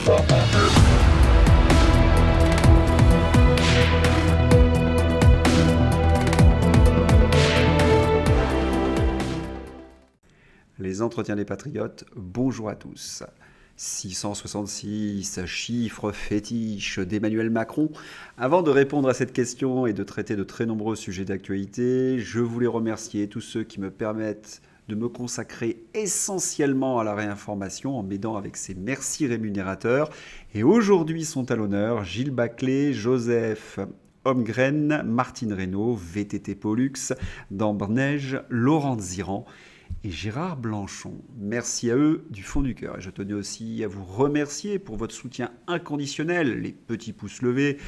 Les entretiens des patriotes, bonjour à tous. 666, chiffre fétiche d'Emmanuel Macron. Avant de répondre à cette question et de traiter de très nombreux sujets d'actualité, je voulais remercier tous ceux qui me permettent de me consacrer essentiellement à la réinformation en m'aidant avec ces merci rémunérateurs. Et aujourd'hui sont à l'honneur Gilles Baclé, Joseph Holmgren, Martine Reynaud, VTT Pollux, Dambre-Neige, Laurent Ziran et Gérard Blanchon. Merci à eux du fond du cœur. Et je tenais aussi à vous remercier pour votre soutien inconditionnel, les petits pouces levés,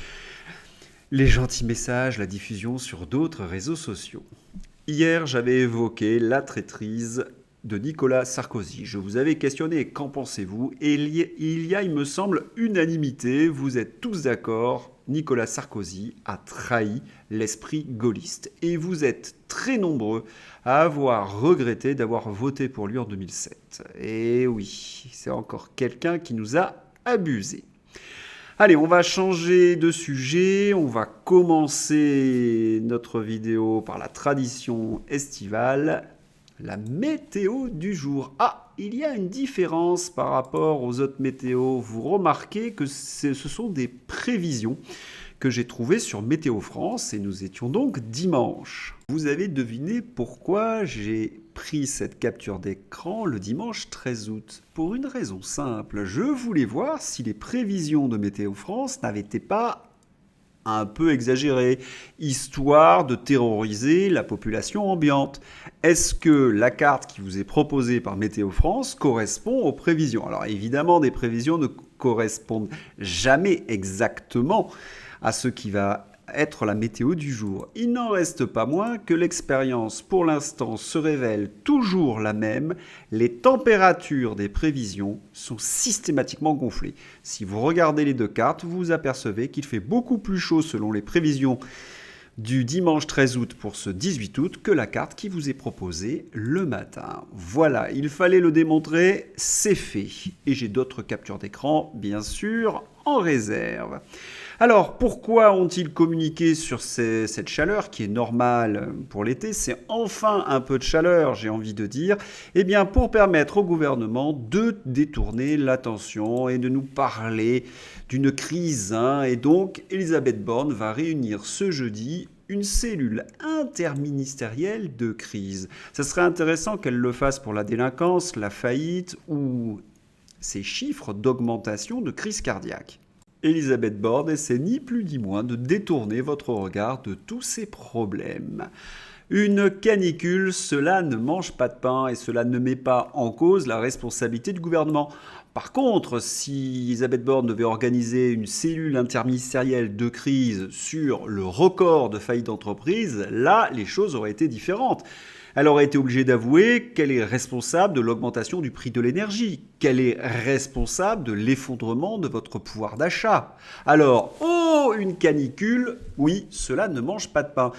les gentils messages, la diffusion sur d'autres réseaux sociaux. Hier, j'avais évoqué la traîtrise de Nicolas Sarkozy. Je vous avais questionné, qu'en pensez-vous? Et il y a, il me semble, unanimité. Vous êtes tous d'accord, Nicolas Sarkozy a trahi l'esprit gaulliste. Et vous êtes très nombreux à avoir regretté d'avoir voté pour lui en 2007. Et oui, c'est encore quelqu'un qui nous a abusés. Allez, on va changer de sujet. On va commencer notre vidéo par la tradition estivale, la météo du jour. Ah, il y a une différence par rapport aux autres météos. Vous remarquez que ce sont des prévisions que j'ai trouvées sur Météo France et nous étions donc dimanche. Vous avez deviné pourquoi j'ai pris cette capture d'écran le dimanche 13 août. Pour une raison simple, je voulais voir si les prévisions de Météo France n'avaient été pas un peu exagérées, histoire de terroriser la population ambiante. Est-ce que la carte qui vous est proposée par Météo France correspond aux prévisions? Alors évidemment, des prévisions ne correspondent jamais exactement à ce qui va être la météo du jour. Il n'en reste pas moins que l'expérience pour l'instant se révèle toujours la même. Les températures des prévisions sont systématiquement gonflées. Si vous regardez les deux cartes, vous vous apercevez qu'il fait beaucoup plus chaud selon les prévisions du dimanche 13 août pour ce 18 août que la carte qui vous est proposée le matin. Voilà, il fallait le démontrer, c'est fait. Et j'ai d'autres captures d'écran, bien sûr, en réserve. Alors, pourquoi ont-ils communiqué sur cette chaleur qui est normale pour l'été? C'est enfin un peu de chaleur, j'ai envie de dire. Eh bien, pour permettre au gouvernement de détourner l'attention et de nous parler d'une crise. Et donc, Elisabeth Borne va réunir ce jeudi une cellule interministérielle de crise. Ça serait intéressant qu'elle le fasse pour la délinquance, la faillite ou ces chiffres d'augmentation de crise cardiaque. Elisabeth Borne essaie ni plus ni moins de détourner votre regard de tous ces problèmes. Une canicule, cela ne mange pas de pain et cela ne met pas en cause la responsabilité du gouvernement. Par contre, si Elisabeth Borne devait organiser une cellule interministérielle de crise sur le record de faillite d'entreprise, là, les choses auraient été différentes. Elle aurait été obligée d'avouer qu'elle est responsable de l'augmentation du prix de l'énergie, qu'elle est responsable de l'effondrement de votre pouvoir d'achat. Alors, oh, une canicule, oui, cela ne mange pas de pain.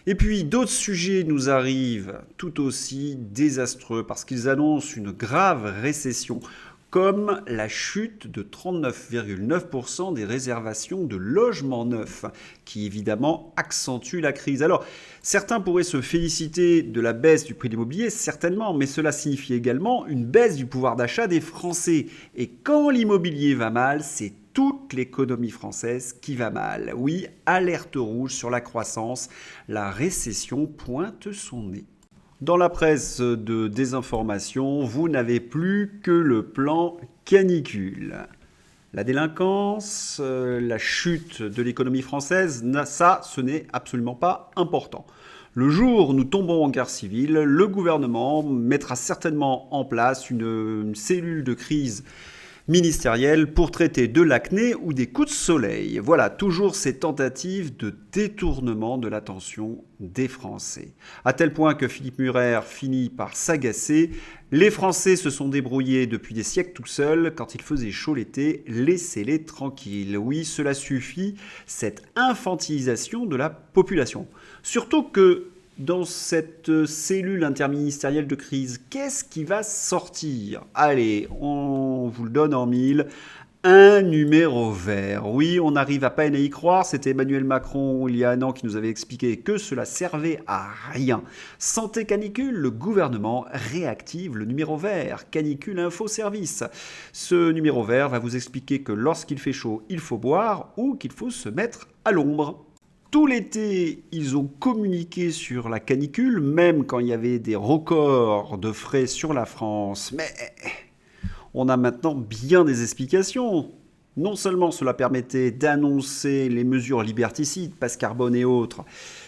Et puis, d'autres sujets nous arrivent tout aussi désastreux parce qu'ils annoncent une grave récession, comme la chute de 39,9% des réservations de logements neufs, qui évidemment accentue la crise. Alors, certains pourraient se féliciter de la baisse du prix de l'immobilier, certainement, mais cela signifie également une baisse du pouvoir d'achat des Français. Et quand l'immobilier va mal, c'est toute l'économie française qui va mal. Oui, alerte rouge sur la croissance, la récession pointe son nez. Dans la presse de désinformation, vous n'avez plus que le plan canicule. La délinquance, la chute de l'économie française, ça, ce n'est absolument pas important. Le jour où nous tombons en guerre civile, le gouvernement mettra certainement en place une cellule de crise ministérielle pour traiter de l'acné ou des coups de soleil. Voilà, toujours ces tentatives de détournement de l'attention des Français. À tel point que Philippe Murer finit par s'agacer. Les Français se sont débrouillés depuis des siècles tout seuls. Quand il faisait chaud l'été, laissez-les tranquilles. Oui, cela suffit, cette infantilisation de la population. Surtout que dans cette cellule interministérielle de crise, qu'est-ce qui va sortir? Allez, on vous le donne en mille. Un numéro vert. Oui, on arrive à peine à y croire. C'était Emmanuel Macron, il y a un an, qui nous avait expliqué que cela servait à rien. Santé canicule, le gouvernement réactive le numéro vert. Canicule Info Service. Ce numéro vert va vous expliquer que lorsqu'il fait chaud, il faut boire ou qu'il faut se mettre à l'ombre. Tout l'été, ils ont communiqué sur la canicule, même quand il y avait des records de frais sur la France. Mais on a maintenant bien des explications. Non seulement cela permettait d'annoncer les mesures liberticides, passe carbone et autres,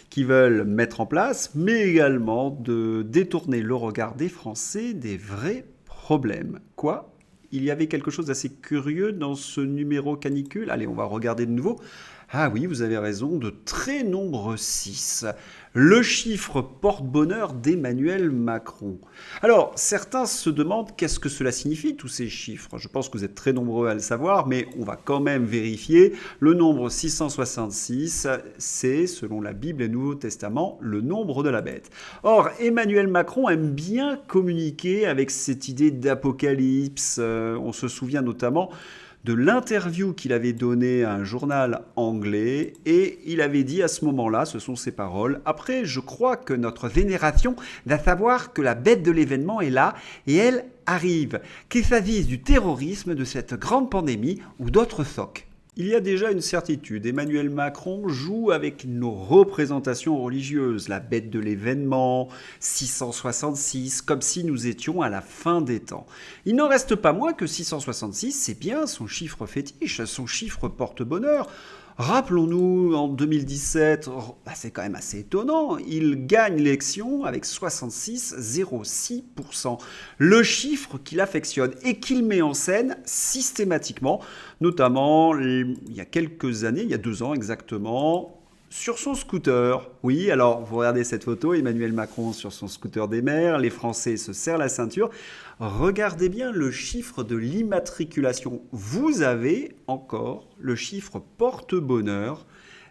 qui veulent mettre en place, mais également de détourner le regard des Français des vrais problèmes. Quoi ? Il y avait quelque chose d'assez curieux dans ce numéro canicule. Allez, on va regarder de nouveau. Ah oui, vous avez raison, de très nombreux 6. Le chiffre porte-bonheur d'Emmanuel Macron. Alors, certains se demandent qu'est-ce que cela signifie, tous ces chiffres. Je pense que vous êtes très nombreux à le savoir, mais on va quand même vérifier. Le nombre 666, c'est, selon la Bible et le Nouveau Testament, le nombre de la bête. Or, Emmanuel Macron aime bien communiquer avec cette idée d'apocalypse. On se souvient notamment de l'interview qu'il avait donnée à un journal anglais, et il avait dit à ce moment-là, ce sont ses paroles, « Après, je crois que notre génération va savoir que la bête de l'événement est là, et elle arrive, qu'il s'agisse du terrorisme, de cette grande pandémie ou d'autres chocs. » Il y a déjà une certitude, Emmanuel Macron joue avec nos représentations religieuses, la bête de l'événement, 666, comme si nous étions à la fin des temps. Il n'en reste pas moins que 666, c'est bien son chiffre fétiche, son chiffre porte-bonheur. Rappelons-nous, en 2017, c'est quand même assez étonnant, il gagne l'élection avec 66,06%. Le chiffre qu'il affectionne et qu'il met en scène systématiquement, notamment il y a quelques années, il y a 2 ans exactement, sur son scooter. Oui, alors vous regardez cette photo, Emmanuel Macron sur son scooter des mers, les Français se serrent la ceinture. Regardez bien le chiffre de l'immatriculation. Vous avez encore le chiffre porte-bonheur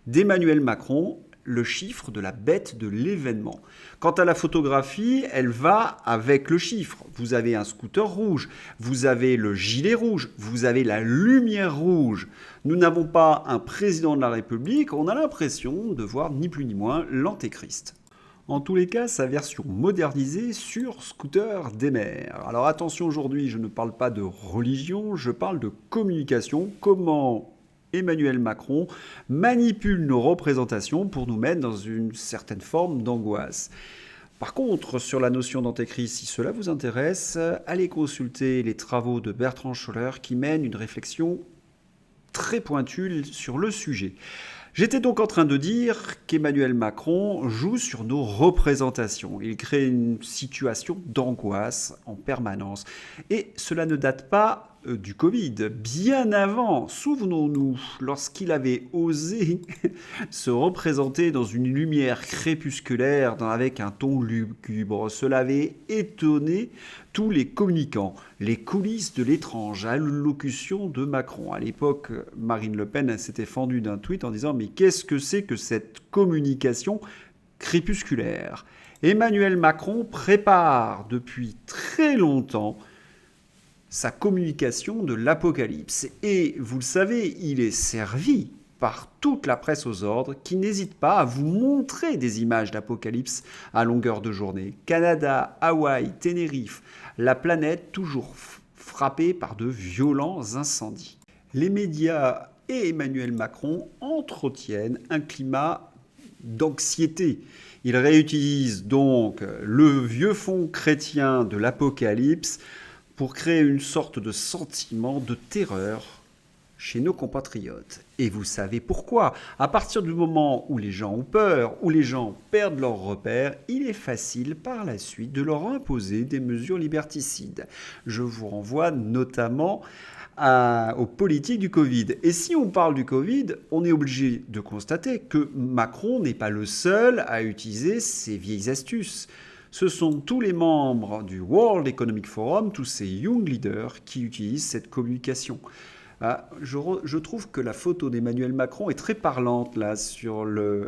d'Emmanuel Macron, le chiffre de la bête de l'événement. Quant à la photographie, elle va avec le chiffre. Vous avez un scooter rouge, vous avez le gilet rouge, vous avez la lumière rouge. Nous n'avons pas un président de la République, on a l'impression de voir ni plus ni moins l'antéchrist. En tous les cas, sa version modernisée sur scooter des mers. Alors attention, aujourd'hui, je ne parle pas de religion, je parle de communication. Comment Emmanuel Macron manipule nos représentations pour nous mettre dans une certaine forme d'angoisse. Par contre, sur la notion d'antéchrist, si cela vous intéresse, allez consulter les travaux de Bertrand Scholler qui mènent une réflexion très pointue sur le sujet. J'étais donc en train de dire qu'Emmanuel Macron joue sur nos représentations. Il crée une situation d'angoisse en permanence. Et cela ne date pas du Covid. Bien avant, souvenons-nous, lorsqu'il avait osé se représenter dans une lumière crépusculaire avec un ton lugubre, cela avait étonné tous les communicants. Les coulisses de l'étrange allocution de Macron. À l'époque, Marine Le Pen s'était fendue d'un tweet en disant « Mais qu'est-ce que c'est que cette communication crépusculaire ?» Emmanuel Macron prépare depuis très longtemps sa communication de l'apocalypse. Et vous le savez, il est servi par toute la presse aux ordres qui n'hésite pas à vous montrer des images d'apocalypse à longueur de journée. Canada, Hawaï, Tenerife, la planète toujours frappée par de violents incendies. Les médias et Emmanuel Macron entretiennent un climat d'anxiété. Ils réutilisent donc le vieux fond chrétien de l'Apocalypse pour créer une sorte de sentiment de terreur chez nos compatriotes. Et vous savez pourquoi ? À partir du moment où les gens ont peur, où les gens perdent leurs repères, il est facile par la suite de leur imposer des mesures liberticides. Je vous renvoie notamment aux politiques du Covid. Et si on parle du Covid, on est obligé de constater que Macron n'est pas le seul à utiliser ces vieilles astuces. Ce sont tous les membres du World Economic Forum, tous ces young leaders qui utilisent cette communication. Je trouve que la photo d'Emmanuel Macron est très parlante là sur le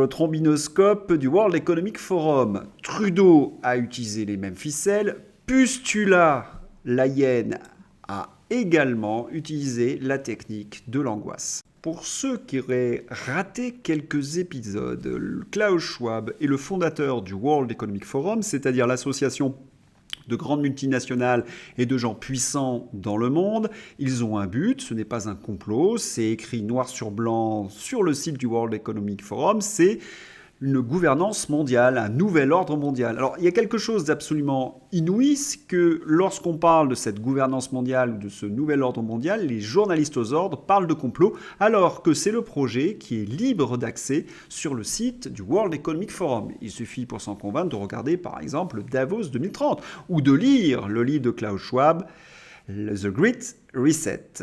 trombinoscope du World Economic Forum. Trudeau a utilisé les mêmes ficelles. Pustula, la hyène, a également utilisé la technique de l'angoisse. Pour ceux qui auraient raté quelques épisodes, Klaus Schwab est le fondateur du World Economic Forum, c'est-à-dire l'association de grandes multinationales et de gens puissants dans le monde. Ils ont un but, ce n'est pas un complot, c'est écrit noir sur blanc sur le site du World Economic Forum, c'est une gouvernance mondiale, un nouvel ordre mondial. Alors, il y a quelque chose d'absolument inouï, c'est que lorsqu'on parle de cette gouvernance mondiale ou de ce nouvel ordre mondial, les journalistes aux ordres parlent de complot, alors que c'est le projet qui est libre d'accès sur le site du World Economic Forum. Il suffit pour s'en convaincre de regarder par exemple Davos 2030 ou de lire le livre de Klaus Schwab, The Great Reset.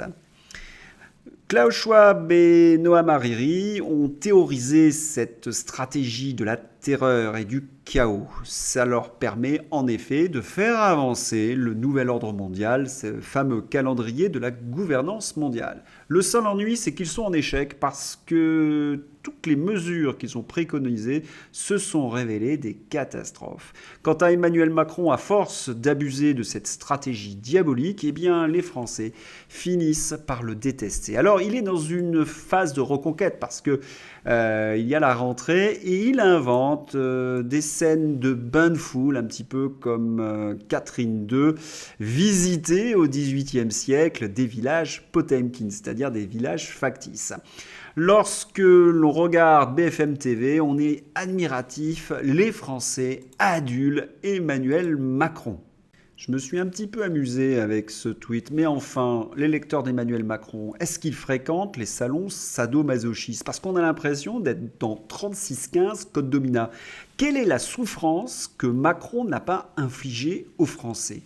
Klaus Schwab et Noam Hariri ont théorisé cette stratégie de la terreur et du chaos. Ça leur permet en effet de faire avancer le nouvel ordre mondial, ce fameux calendrier de la gouvernance mondiale. Le seul ennui, c'est qu'ils sont en échec parce que toutes les mesures qu'ils ont préconisées se sont révélées des catastrophes. Quant à Emmanuel Macron, à force d'abuser de cette stratégie diabolique, eh bien, les Français finissent par le détester. Alors, il est dans une phase de reconquête parce que il y a la rentrée et il invente des scènes de bain de foule, un petit peu comme Catherine II, visiter au XVIIIe siècle des villages Potemkin, c'est-à-dire des villages factices. Lorsque l'on regarde BFM TV, on est admiratif, les Français adulent Emmanuel Macron. Je me suis un petit peu amusé avec ce tweet, mais enfin, l'électeur d'Emmanuel Macron, est-ce qu'il fréquente les salons sadomasochistes? Parce qu'on a l'impression d'être dans 3615 Code Domina. Quelle est la souffrance que Macron n'a pas infligée aux Français?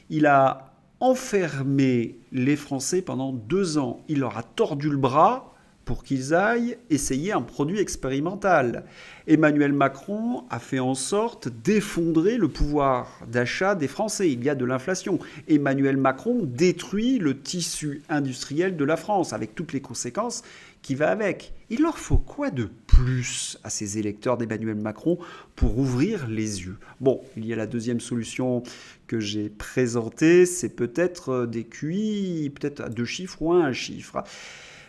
Il a enfermé les Français pendant 2 ans. Il leur a tordu le bras pour qu'ils aillent essayer un produit expérimental. Emmanuel Macron a fait en sorte d'effondrer le pouvoir d'achat des Français. Il y a de l'inflation. Emmanuel Macron détruit le tissu industriel de la France, avec toutes les conséquences qui va avec. Il leur faut quoi de plus à ces électeurs d'Emmanuel Macron pour ouvrir les yeux? Bon, il y a la deuxième solution que j'ai présentée, c'est peut-être des QI, peut-être à 2 chiffres ou à 1 chiffre.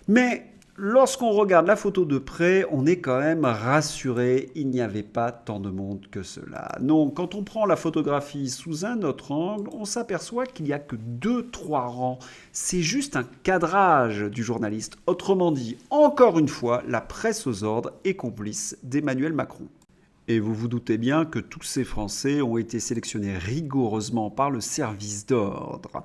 Mais lorsqu'on regarde la photo de près, on est quand même rassuré, il n'y avait pas tant de monde que cela. Non, quand on prend la photographie sous un autre angle, on s'aperçoit qu'il n'y a que 2-3 rangs. C'est juste un cadrage du journaliste. Autrement dit, encore une fois, la presse aux ordres est complice d'Emmanuel Macron. Et vous vous doutez bien que tous ces Français ont été sélectionnés rigoureusement par le service d'ordre.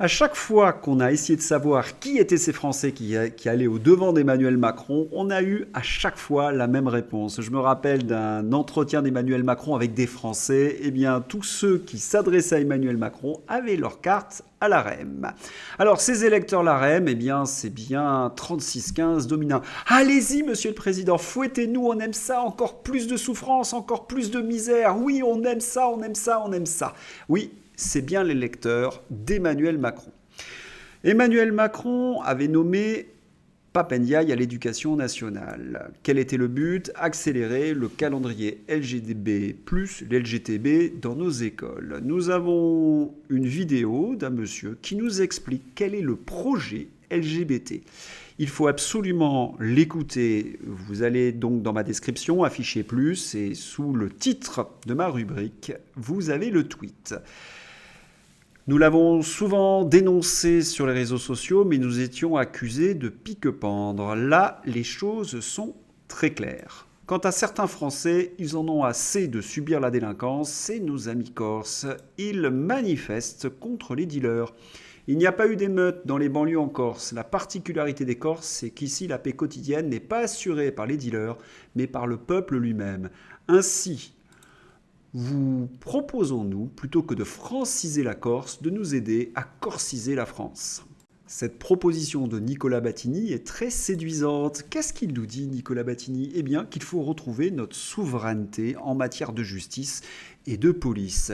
À chaque fois qu'on a essayé de savoir qui étaient ces Français qui allaient au devant d'Emmanuel Macron, on a eu à chaque fois la même réponse. Je me rappelle d'un entretien d'Emmanuel Macron avec des Français. Eh bien, tous ceux qui s'adressaient à Emmanuel Macron avaient leur carte à l'AREM. Alors, ces électeurs l'AREM, eh bien, c'est bien 36-15 dominants. Allez-y, monsieur le Président, fouettez-nous, on aime ça, encore plus de souffrance, encore plus de misère. Oui, on aime ça, on aime ça, on aime ça. Oui, c'est bien l'électeur d'Emmanuel Macron. Emmanuel Macron avait nommé Pape Ndiaye à l'éducation nationale. Quel était le but? Accélérer le calendrier LGB+, l'LGTB dans nos écoles. Nous avons une vidéo d'un monsieur qui nous explique quel est le projet LGBT. Il faut absolument l'écouter. Vous allez donc dans ma description afficher plus et sous le titre de ma rubrique, vous avez le tweet. Nous l'avons souvent dénoncé sur les réseaux sociaux, mais nous étions accusés de pique-pendre. Là, les choses sont très claires. Quant à certains Français, ils en ont assez de subir la délinquance. C'est nos amis corses. Ils manifestent contre les dealers. Il n'y a pas eu d'émeute dans les banlieues en Corse. La particularité des Corses, c'est qu'ici, la paix quotidienne n'est pas assurée par les dealers, mais par le peuple lui-même. Ainsi, vous proposons-nous, plutôt que de franciser la Corse, de nous aider à corsiser la France. Cette proposition de Nicolas Battini est très séduisante. Qu'est-ce qu'il nous dit, Nicolas Battini? Eh bien, qu'il faut retrouver notre souveraineté en matière de justice et de police.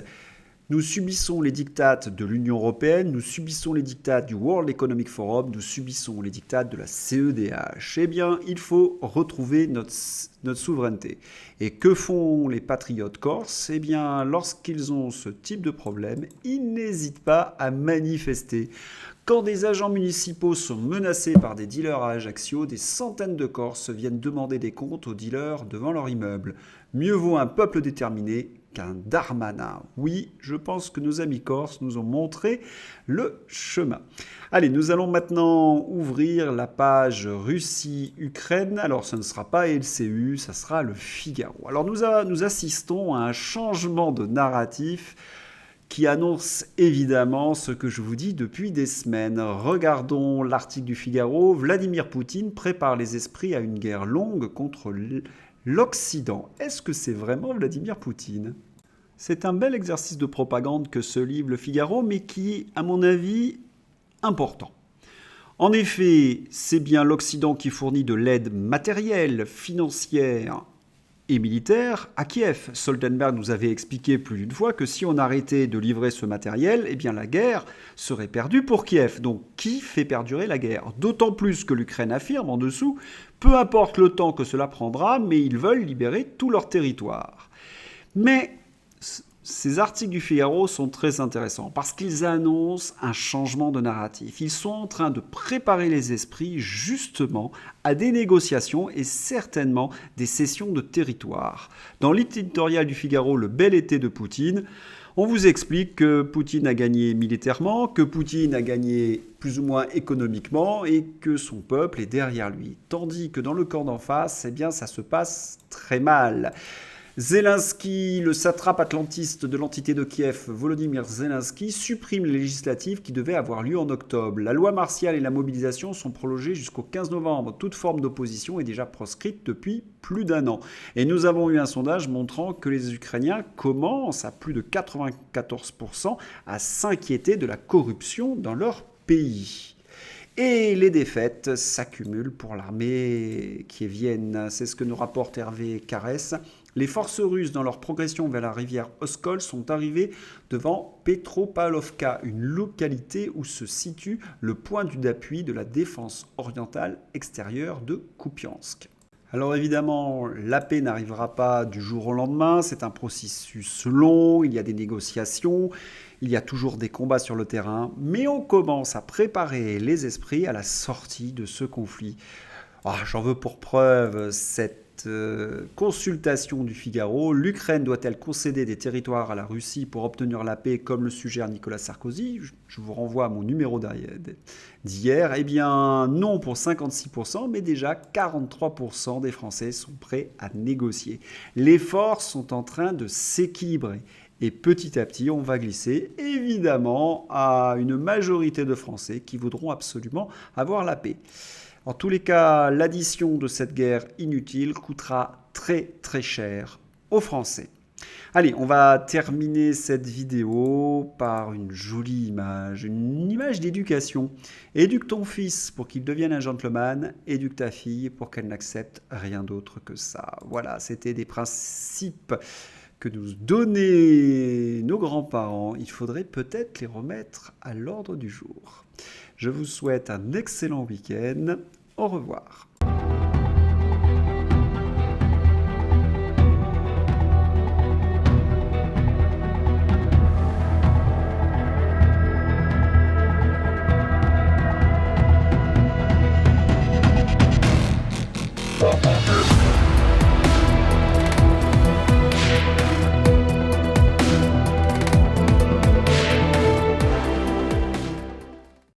Nous subissons les dictates de l'Union européenne, nous subissons les dictates du World Economic Forum, nous subissons les dictates de la CEDH. Eh bien, il faut retrouver notre souveraineté. Et que font les patriotes corses? Eh bien, lorsqu'ils ont ce type de problème, ils n'hésitent pas à manifester. Quand des agents municipaux sont menacés par des dealers à Ajaccio, des centaines de Corses viennent demander des comptes aux dealers devant leur immeuble. Mieux vaut un peuple déterminé qu'un Darmanin. Oui, je pense que nos amis corses nous ont montré le chemin. Allez, nous allons maintenant ouvrir la page Russie-Ukraine. Alors, ce ne sera pas LCU, ça sera le Figaro. Alors, nous assistons à un changement de narratif qui annonce évidemment ce que je vous dis depuis des semaines. Regardons l'article du Figaro. Vladimir Poutine prépare les esprits à une guerre longue contre l'Occident. Est-ce que c'est vraiment Vladimir Poutine? C'est un bel exercice de propagande que se livre le Figaro, mais qui est, à mon avis, important. En effet, c'est bien l'Occident qui fournit de l'aide matérielle, financière et militaire à Kiev. Stoltenberg nous avait expliqué plus d'une fois que si on arrêtait de livrer ce matériel, eh bien la guerre serait perdue pour Kiev. Donc qui fait perdurer la guerre? D'autant plus que l'Ukraine affirme en dessous, peu importe le temps que cela prendra, mais ils veulent libérer tout leur territoire. Mais ces articles du Figaro sont très intéressants parce qu'ils annoncent un changement de narratif. Ils sont en train de préparer les esprits justement à des négociations et certainement des cessions de territoire. Dans l'éditorial du Figaro, Le bel été de Poutine, on vous explique que Poutine a gagné militairement, que Poutine a gagné plus ou moins économiquement et que son peuple est derrière lui. Tandis que dans le camp d'en face, eh bien, ça se passe très mal. Zelensky, le satrape atlantiste de l'entité de Kiev, Volodymyr Zelensky, supprime les législatives qui devaient avoir lieu en octobre. La loi martiale et la mobilisation sont prolongées jusqu'au 15 novembre. Toute forme d'opposition est déjà proscrite depuis plus d'un an. Et nous avons eu un sondage montrant que les Ukrainiens commencent à plus de 94% à s'inquiéter de la corruption dans leur pays. Et les défaites s'accumulent pour l'armée kievienne. C'est ce que nous rapporte Hervé Carès. Les forces russes, dans leur progression vers la rivière Oskol, sont arrivées devant Petropavlovka, une localité où se situe le point d'appui de la défense orientale extérieure de Kupiansk. Alors évidemment, la paix n'arrivera pas du jour au lendemain, c'est un processus long, il y a des négociations, il y a toujours des combats sur le terrain, mais on commence à préparer les esprits à la sortie de ce conflit. J'en veux pour preuve cette consultation du Figaro. L'Ukraine doit-elle concéder des territoires à la Russie pour obtenir la paix, comme le suggère Nicolas Sarkozy? Je vous renvoie à mon numéro d'hier. Eh bien, non pour 56%, mais déjà 43% des Français sont prêts à négocier. Les forces sont en train de s'équilibrer. Et petit à petit, on va glisser évidemment à une majorité de Français qui voudront absolument avoir la paix. En tous les cas, l'addition de cette guerre inutile coûtera très très cher aux Français. Allez, on va terminer cette vidéo par une jolie image, une image d'éducation. Éduque ton fils pour qu'il devienne un gentleman, éduque ta fille pour qu'elle n'accepte rien d'autre que ça. Voilà, c'était des principes que nous donnaient nos grands-parents. Il faudrait peut-être les remettre à l'ordre du jour. Je vous souhaite un excellent week-end. Au revoir.